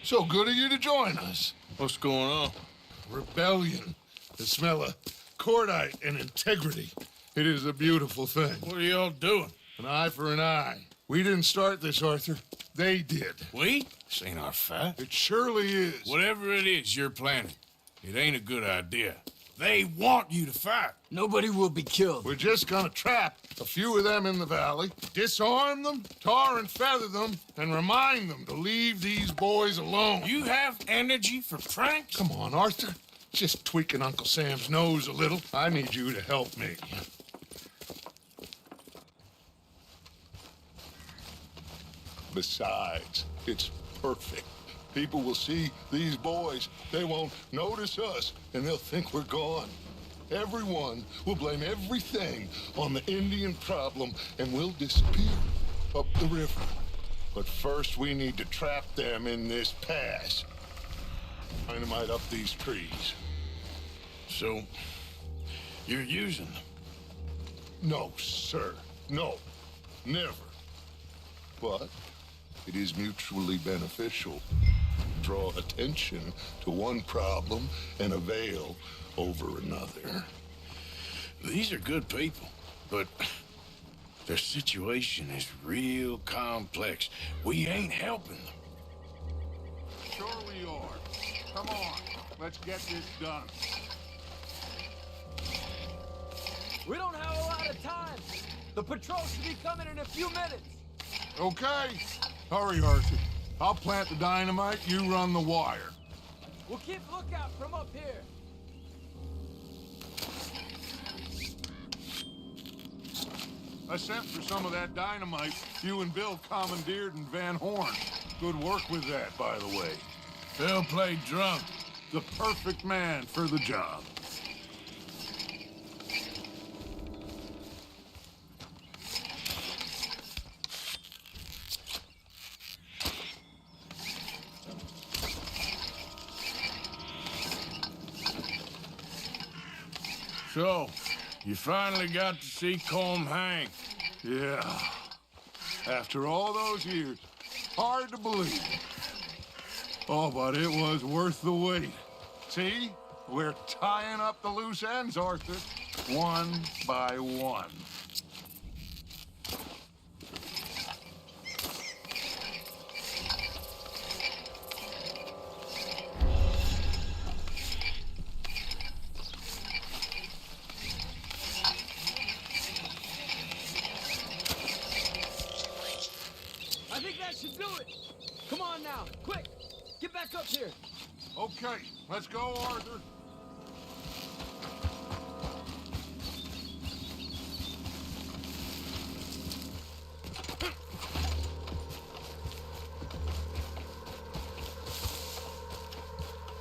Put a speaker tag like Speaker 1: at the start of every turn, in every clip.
Speaker 1: So good of you to join us.
Speaker 2: What's going on?
Speaker 1: Rebellion. The smell of cordite and integrity. It is a beautiful thing.
Speaker 2: What are y'all doing?
Speaker 1: An eye for an eye. We didn't start this, Arthur. They did.
Speaker 2: We? This ain't our fight.
Speaker 1: It surely is.
Speaker 2: Whatever it is you're planning, it ain't a good idea. They want you to fight.
Speaker 3: Nobody will be killed.
Speaker 1: We're just gonna trap a few of them in the valley, disarm them, tar and feather them, and remind them to leave these boys alone.
Speaker 2: You have energy for pranks?
Speaker 1: Come on, Arthur. Just tweaking Uncle Sam's nose a little. I need you to help me. Besides, it's perfect. People will see these boys. They won't notice us, and they'll think we're gone. Everyone will blame everything on the Indian problem, and we'll disappear up the river. But first, we need to trap them in this pass. Dynamite up these trees.
Speaker 2: So, you're using them?
Speaker 1: No, sir. No. Never. But it is mutually beneficial. Draw attention to one problem and avail over another.
Speaker 2: These are good people, but their situation is real complex. We ain't helping them.
Speaker 1: Sure we are. Come on, let's get this done.
Speaker 3: We don't have a lot of time. The patrol should be coming in a few minutes.
Speaker 1: Okay. Hurry, Arthur. I'll plant the dynamite, you run the wire.
Speaker 3: We'll keep lookout from up here.
Speaker 1: I sent for some of that dynamite you and Bill commandeered in Van Horn. Good work with that, by the way.
Speaker 2: They'll play drunk.
Speaker 1: The perfect man for the job.
Speaker 2: So, you finally got to see Colm hang.
Speaker 1: Yeah. After all those years, hard to believe. Oh, but it was worth the wait. See? We're tying up the loose ends, Arthur. One by one.
Speaker 3: I think that should do it. Come on now, quick. Get back up here.
Speaker 1: Okay, let's go, Arthur.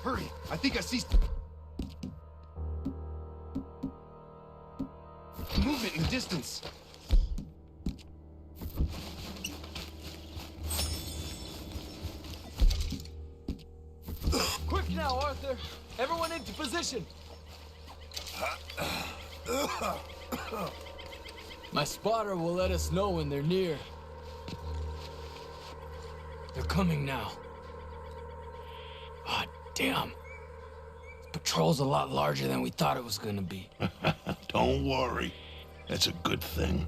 Speaker 4: Hurry! I think I see movement in the distance.
Speaker 3: Quick now, Arthur. Everyone into position. My spotter will let us know when they're near. They're coming now. Ah, damn. This patrol's a lot larger than we thought it was gonna be.
Speaker 1: Don't worry. That's a good thing.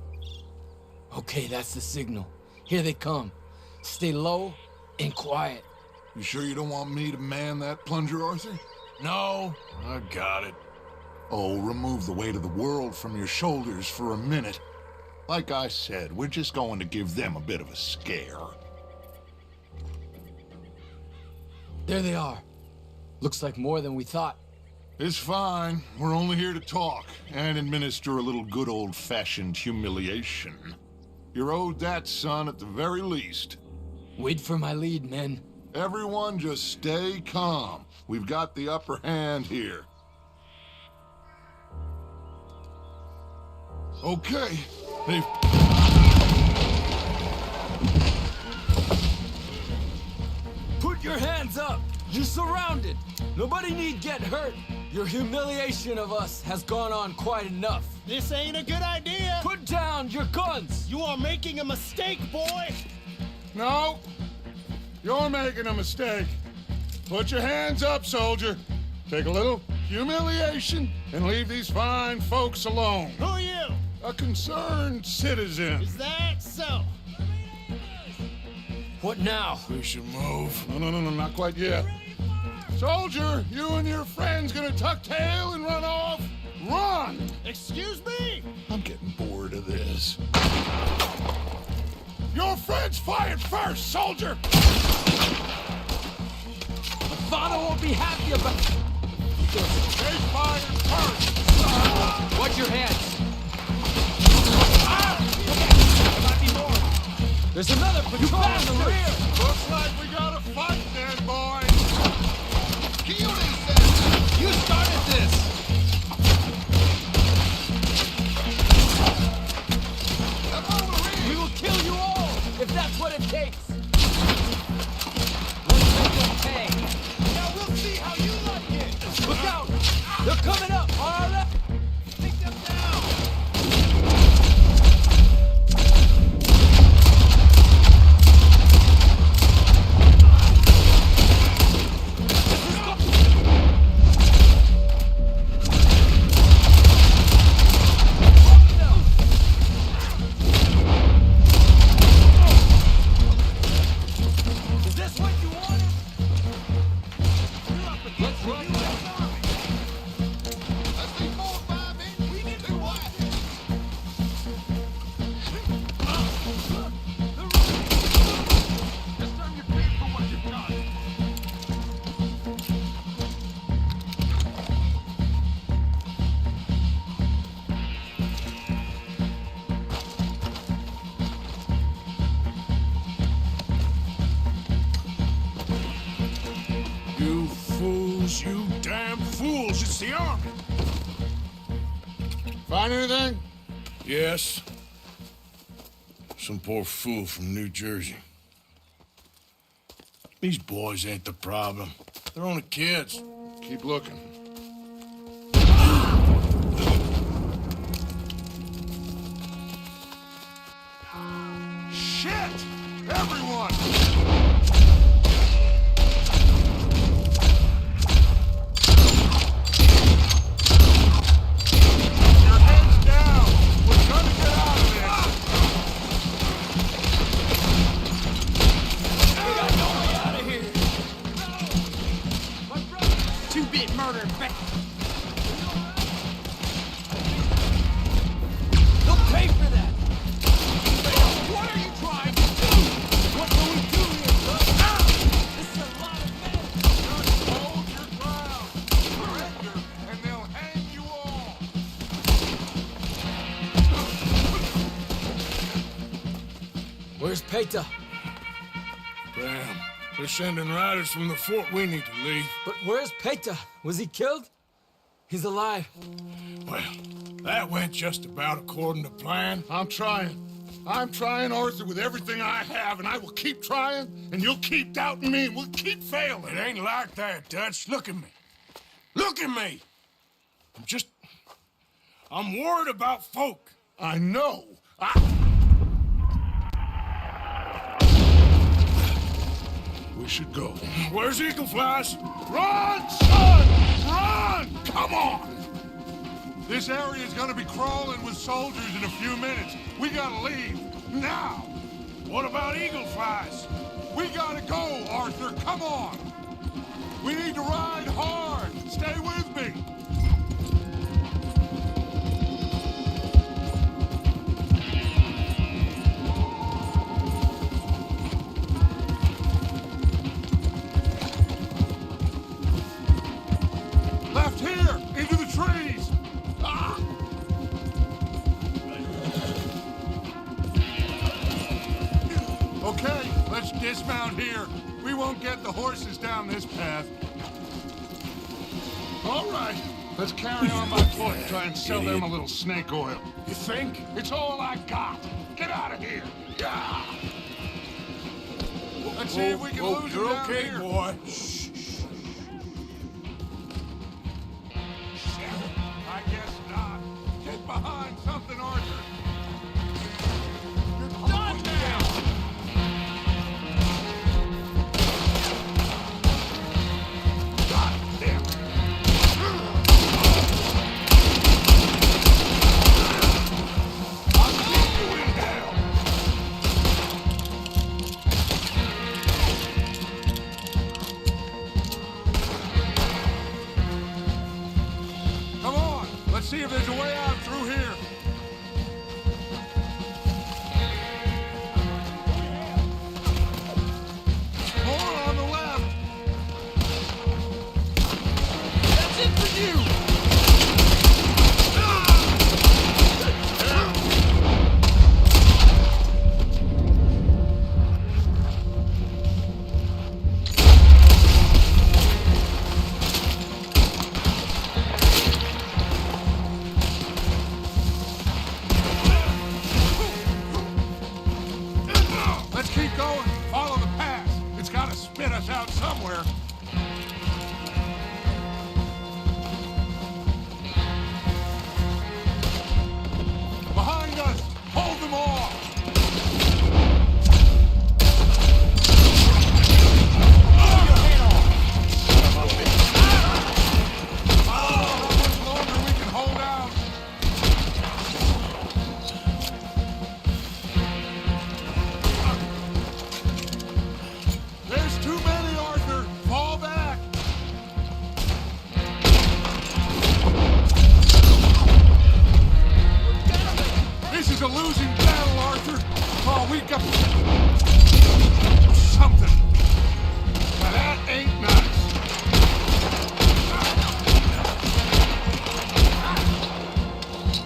Speaker 3: Okay, that's the signal. Here they come. Stay low and quiet.
Speaker 1: You sure you don't want me to man that plunger, Arthur?
Speaker 2: No, I got it.
Speaker 1: Oh, remove the weight of the world from your shoulders for a minute. Like I said, we're just going to give them a bit of a scare.
Speaker 3: There they are. Looks like more than we thought.
Speaker 1: It's fine. We're only here to talk and administer a little good old-fashioned humiliation. You're owed that, son, at the very least.
Speaker 3: Wait for my lead, men.
Speaker 1: Everyone just stay calm. We've got the upper hand here. Okay. They've...
Speaker 3: Put your hands up! You're surrounded! Nobody need get hurt! Your humiliation of us has gone on quite enough.
Speaker 5: This ain't a good idea.
Speaker 3: Put down your guns!
Speaker 5: You are making a mistake, boy.
Speaker 1: No! You're making a mistake. Put your hands up, soldier. Take a little humiliation and leave these fine folks alone.
Speaker 5: Who are you?
Speaker 1: A concerned citizen.
Speaker 5: Is that so?
Speaker 3: What now?
Speaker 2: We should move.
Speaker 1: No, not quite yet. Soldier, you and your friends gonna tuck tail and run off? Run!
Speaker 5: Excuse me?
Speaker 1: I'm getting bored of this. Your friends fired first, soldier!
Speaker 3: Father won't be happy about.
Speaker 1: They fired first!
Speaker 3: Watch your heads.
Speaker 5: There might be more.
Speaker 3: There's another patrol in the rear.
Speaker 1: Looks like we got a fight then, boys!
Speaker 4: Coyote says, you started this!
Speaker 3: We will kill you all if that's what it takes. Let's make them pay.
Speaker 5: Now we'll see how you like it.
Speaker 3: Look out! They're coming up on our left.
Speaker 5: Take them down.
Speaker 3: Is this what you wanted? Let's run.
Speaker 4: I see 4 or 5 men. We need to watch. Just turn your feet for what you've done.
Speaker 2: You fools, you damn fools. It's the army.
Speaker 1: Find anything?
Speaker 2: Yes. Some poor fool from New Jersey. These boys ain't the problem. They're only kids.
Speaker 1: Keep looking. Shit! Everyone! Your heads down! We're gonna get out of this!
Speaker 3: Out of here.
Speaker 5: 2-bit murder back.
Speaker 3: They'll pay for that.
Speaker 5: What are you trying to do?
Speaker 3: What do we do here, bro? This is a lot of men.
Speaker 1: Just hold your ground! Surrender, and they'll hang you all!
Speaker 3: Where's Peta?
Speaker 2: Damn. They're sending riders from the fort. We need to leave.
Speaker 3: But where's Peta? Was he killed? He's alive.
Speaker 2: Well, that went just about according to plan.
Speaker 1: I'm trying, Arthur, with everything I have, and I will keep trying, and you'll keep doubting me, and we'll keep failing.
Speaker 2: It ain't like that, Dutch. Look at me. Look at me. I'm worried about folk.
Speaker 1: I know. We should go.
Speaker 2: Where's Eagle Flies?
Speaker 1: Run, son! Run! Come on! This area is gonna be crawling with soldiers in a few minutes. We gotta leave. Now!
Speaker 2: What about Eagle Flies?
Speaker 1: We gotta go, Arthur. Come on! We need to ride hard. Stay with me. Left here, into the trees. Ah! Okay, let's dismount here. We won't get the horses down this path. All right, let's carry on by foot and try and sell them a little snake oil.
Speaker 2: You think?
Speaker 1: It's all I got. Get out of here. Yeah. Let's see if we can lose them
Speaker 2: You're
Speaker 1: down
Speaker 2: okay,
Speaker 1: here.
Speaker 2: boy.
Speaker 1: I guess not. Get behind something, Arthur. You're done now.
Speaker 4: Let's see if there's a way out through here. More on the left.
Speaker 5: That's it for you!
Speaker 4: Let's keep going. Follow the path. It's got to spit us out somewhere. Behind us! Hold them off! How much longer we can hold out? There's too many, Arthur! Fall back! This is a losing battle, Arthur! Oh, we got... something. Now that ain't nice.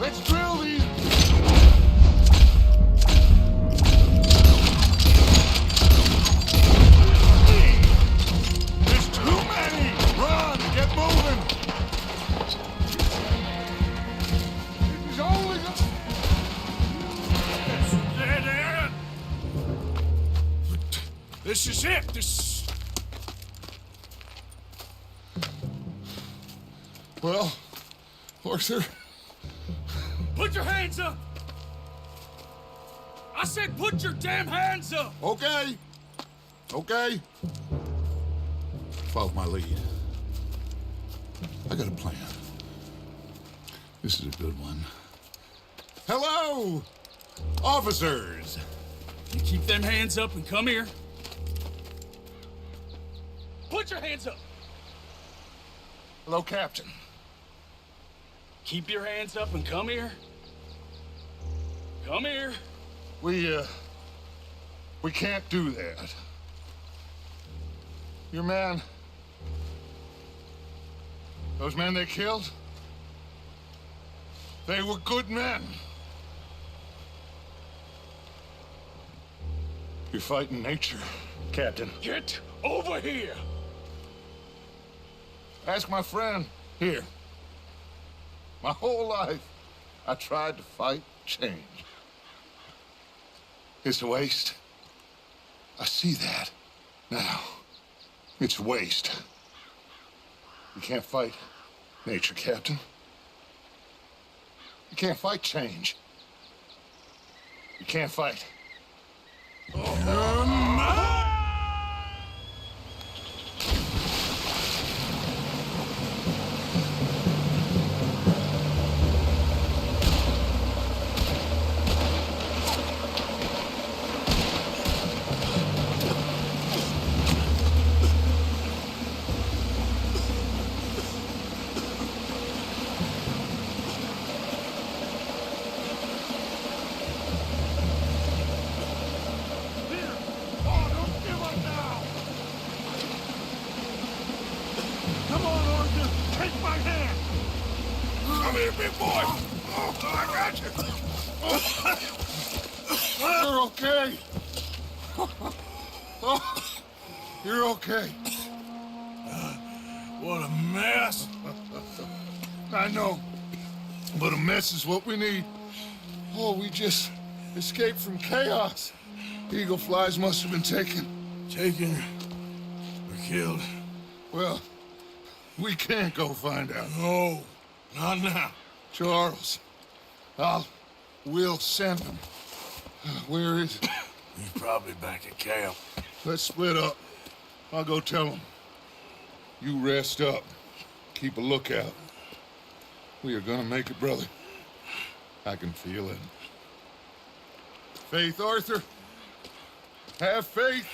Speaker 4: Let's drill these... There's too many! Run! Get moving! This is only gonna...
Speaker 2: This is it. This.
Speaker 1: Well, Arthur,
Speaker 3: Put your hands up! I said put your damn hands up!
Speaker 1: okay. Okay. Follow my lead. I got a plan. This is a good one. Hello, officers.
Speaker 3: You keep them hands up and come here. Put your hands up!
Speaker 1: Hello, Captain.
Speaker 3: Keep your hands up and come here. Come here.
Speaker 1: We can't do that. Your man, those men they killed, they were good men. You're fighting nature, Captain.
Speaker 3: Get over here!
Speaker 1: Ask my friend here. My whole life, I tried to fight change. It's a waste. I see that now. It's waste. You can't fight nature, Captain. You can't fight change. You can't fight.
Speaker 4: Oh, don't give up now! Come on, Arthur! Take my hand!
Speaker 2: Come here, big boy. Oh, I got you.
Speaker 1: You're okay. Oh, you're okay.
Speaker 2: What a mess.
Speaker 1: I know. But a mess is what we need. Oh, we just escaped from chaos. Eagle flies must have been taken.
Speaker 2: Taken or killed?
Speaker 1: Well, we can't go find out.
Speaker 2: No, not now.
Speaker 1: Charles, we'll send him. Where is he?
Speaker 2: He's probably back at camp.
Speaker 1: Let's split up. I'll go tell him. You rest up. Keep a lookout. We are gonna make it, brother. I can feel it. Faith, Arthur. Have faith.